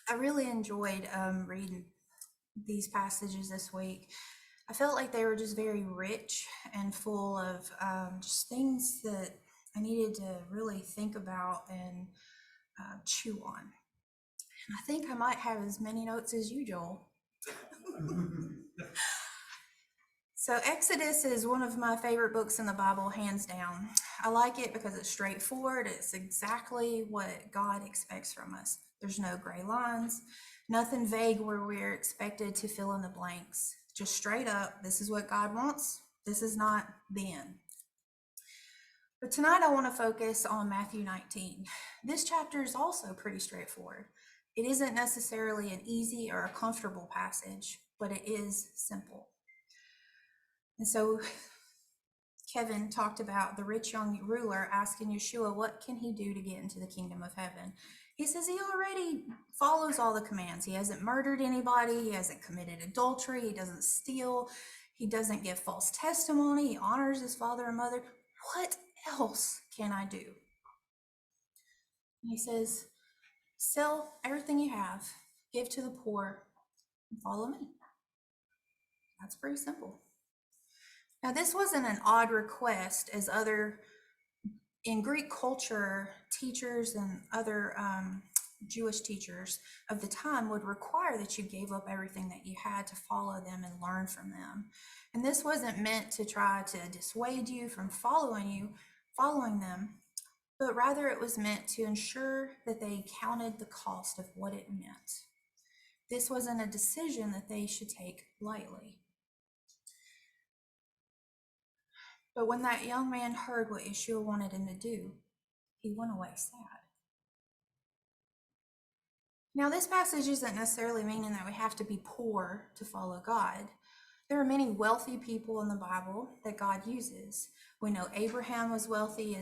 I really enjoyed reading these passages this week. I felt like they were just very rich and full of just things that I needed to really think about and chew on. And I think I might have as many notes as you, Joel. So, Exodus is one of my favorite books in the Bible, hands down. I like it because it's straightforward. It's exactly what God expects from us. There's no gray lines, nothing vague where we're expected to fill in the blanks. Just straight up, this is what God wants. This is not the end. But tonight I want to focus on Matthew 19. This chapter is also pretty straightforward. It isn't necessarily an easy or a comfortable passage, but it is simple. And so Kevin talked about the rich young ruler asking Yeshua, what can he do to get into the kingdom of heaven? He says he already follows all the commands. He hasn't murdered anybody. He hasn't committed adultery. He doesn't steal. He doesn't give false testimony. He honors his father and mother. What else can I do? And he says, sell everything you have, give to the poor, and follow me. That's pretty simple. Now, this wasn't an odd request, as other in Greek culture, teachers and other Jewish teachers of the time would require that you gave up everything that you had to follow them and learn from them. And this wasn't meant to try to dissuade you from following them, but rather it was meant to ensure that they counted the cost of what it meant. This wasn't a decision that they should take lightly. But when that young man heard what Yeshua wanted him to do, he went away sad. Now, this passage isn't necessarily meaning that we have to be poor to follow God. There are many wealthy people in the Bible that God uses. We know Abraham was wealthy,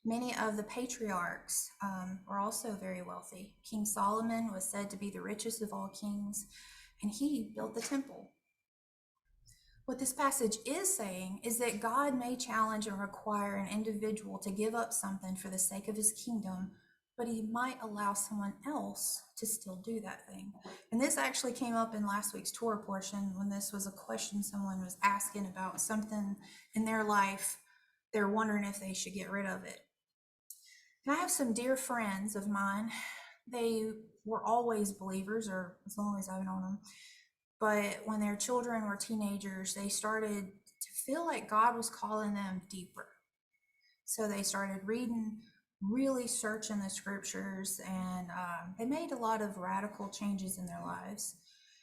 many of the patriarchs were also very wealthy. King Solomon was said to be the richest of all kings, and he built the temple. What this passage is saying is that God may challenge and require an individual to give up something for the sake of his kingdom, but he might allow someone else to still do that thing. And this actually came up in last week's Torah portion when this was a question someone was asking about something in their life. They're wondering if they should get rid of it. And I have some dear friends of mine. They were always believers, or as long as I've known them. But when their children were teenagers, they started to feel like God was calling them deeper. So they started reading, really searching the scriptures, and they made a lot of radical changes in their lives.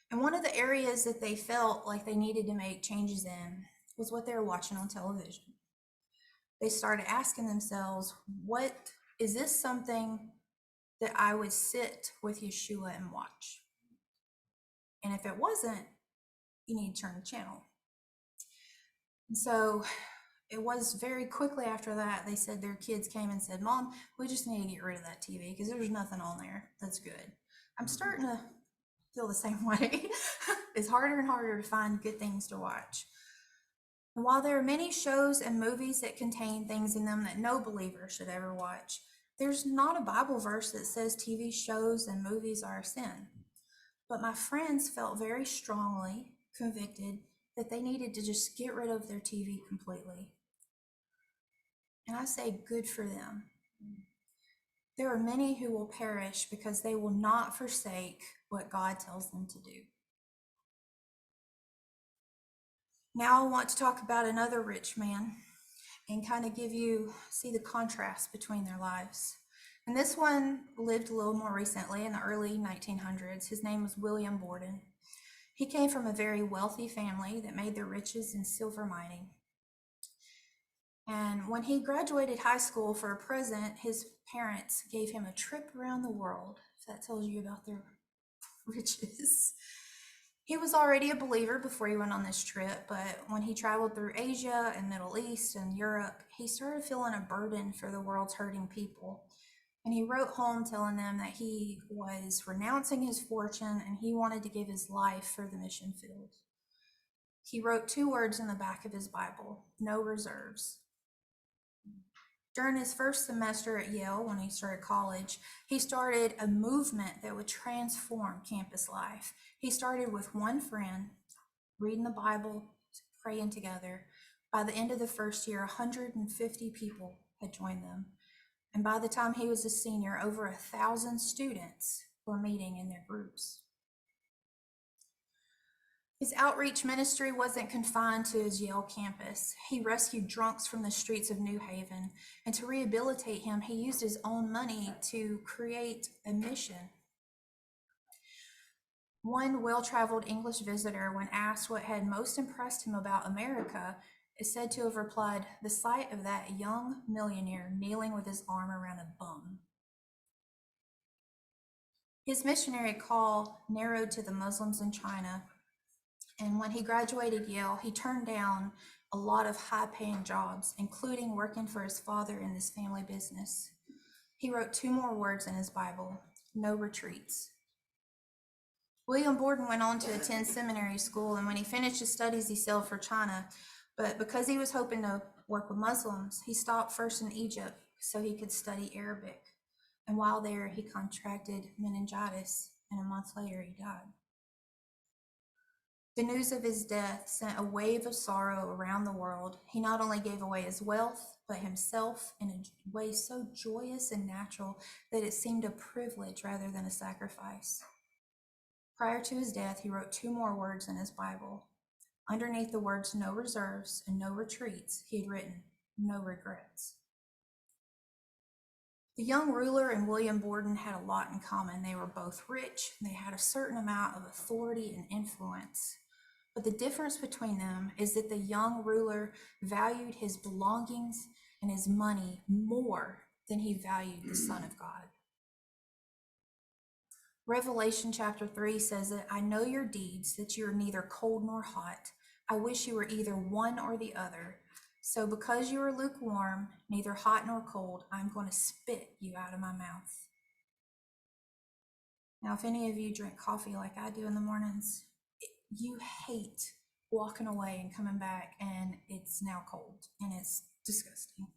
And one of the areas that they felt like they needed to make changes in was what they were watching on television. They started asking themselves, is this something that I would sit with Yeshua and watch? And if it wasn't, you need to turn the channel. And so it was very quickly after that, they said their kids came and said, Mom, we just need to get rid of that TV because there's nothing on there that's good. I'm starting to feel the same way. It's harder and harder to find good things to watch. And while there are many shows and movies that contain things in them that no believer should ever watch, there's not a Bible verse that says TV shows and movies are a sin. But my friends felt very strongly convicted that they needed to just get rid of their TV completely. And I say, good for them. There are many who will perish because they will not forsake what God tells them to do. Now I want to talk about another rich man and kind of see the contrast between their lives. And this one lived a little more recently in the early 1900s. His name was William Borden. He came from a very wealthy family that made their riches in silver mining. And when he graduated high school for a present, his parents gave him a trip around the world, if that tells you about their riches. He was already a believer before he went on this trip, but when he traveled through Asia and Middle East and Europe, he started feeling a burden for the world's hurting people. And he wrote home telling them that he was renouncing his fortune and he wanted to give his life for the mission field. He wrote 2 words in the back of his Bible: no reserves. During his first semester at Yale, when he started college, he started a movement that would transform campus life. He started with one friend, reading the Bible, praying together. By the end of the first year, 150 people had joined them. And by the time he was a senior, over 1,000 students were meeting in their groups. His outreach ministry wasn't confined to his Yale campus. He rescued drunks from the streets of New Haven, and to rehabilitate him, he used his own money to create a mission. One well-traveled English visitor, when asked what had most impressed him about America, is said to have replied, "The sight of that young millionaire kneeling with his arm around a bum." His missionary call narrowed to the Muslims in China, and when he graduated Yale, he turned down a lot of high-paying jobs, including working for his father in this family business. He wrote 2 more words in his Bible: "No retreats." William Borden went on to attend seminary school, and when he finished his studies, he sailed for China. But because he was hoping to work with Muslims, he stopped first in Egypt so he could study Arabic. And while there, he contracted meningitis, and a month later, he died. The news of his death sent a wave of sorrow around the world. He not only gave away his wealth, but himself in a way so joyous and natural that it seemed a privilege rather than a sacrifice. Prior to his death, he wrote 2 more words in his Bible. Underneath the words "no reserves" and "no retreats," he had written "no regrets." The young ruler and William Borden had a lot in common. They were both rich, and they had a certain amount of authority and influence. But the difference between them is that the young ruler valued his belongings and his money more than he valued the Son of God. Revelation chapter 3 says that "I know your deeds, that you are neither cold nor hot. I wish you were either one or the other. So because you are lukewarm, neither hot nor cold, I'm going to spit you out of my mouth." Now, if any of you drink coffee like I do in the mornings, you hate walking away and coming back and it's now cold and it's disgusting.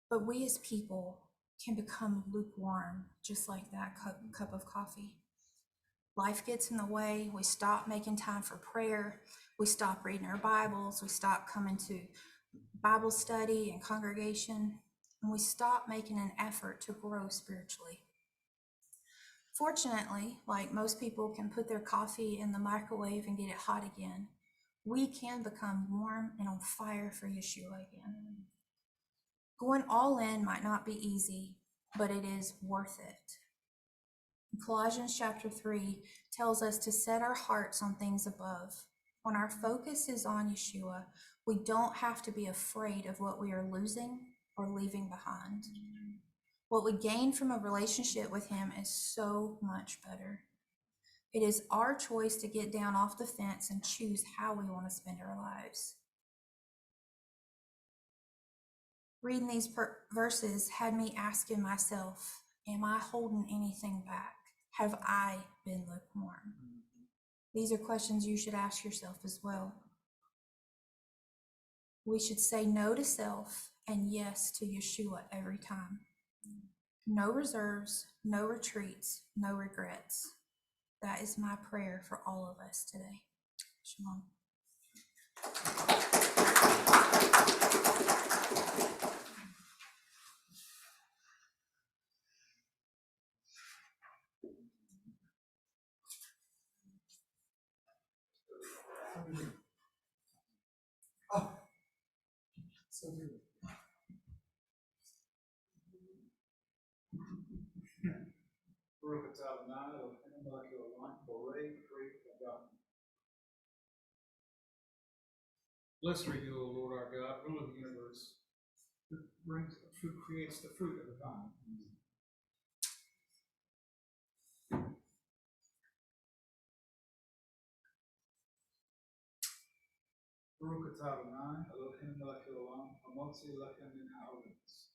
But we as people can become lukewarm, just like that cup of coffee. Life gets in the way. We stop making time for prayer. We stop reading our Bibles. We stop coming to Bible study and congregation. And we stop making an effort to grow spiritually. Fortunately, like most people can put their coffee in the microwave and get it hot again, we can become warm and on fire for Yeshua again. Going all in might not be easy, but it is worth it. Colossians chapter 3 tells us to set our hearts on things above. When our focus is on Yeshua, we don't have to be afraid of what we are losing or leaving behind. What we gain from a relationship with him is so much better. It is our choice to get down off the fence and choose how we want to spend our lives. Reading these verses had me asking myself, am I holding anything back? Have I been lukewarm? These are questions you should ask yourself as well. We should say no to self and yes to Yeshua every time. No reserves, no retreats, no regrets. That is my prayer for all of us today. Shalom. Blessed are you, O Lord our God, ruler of the universe, who creates the fruit of the vine. Baruch atah Adonai, Eloheinu melech haolam, hamotzi lechem min haaretz.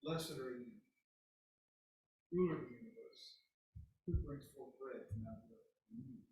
Blessed are you, ruler of the universe, who brings forth bread from out of the earth.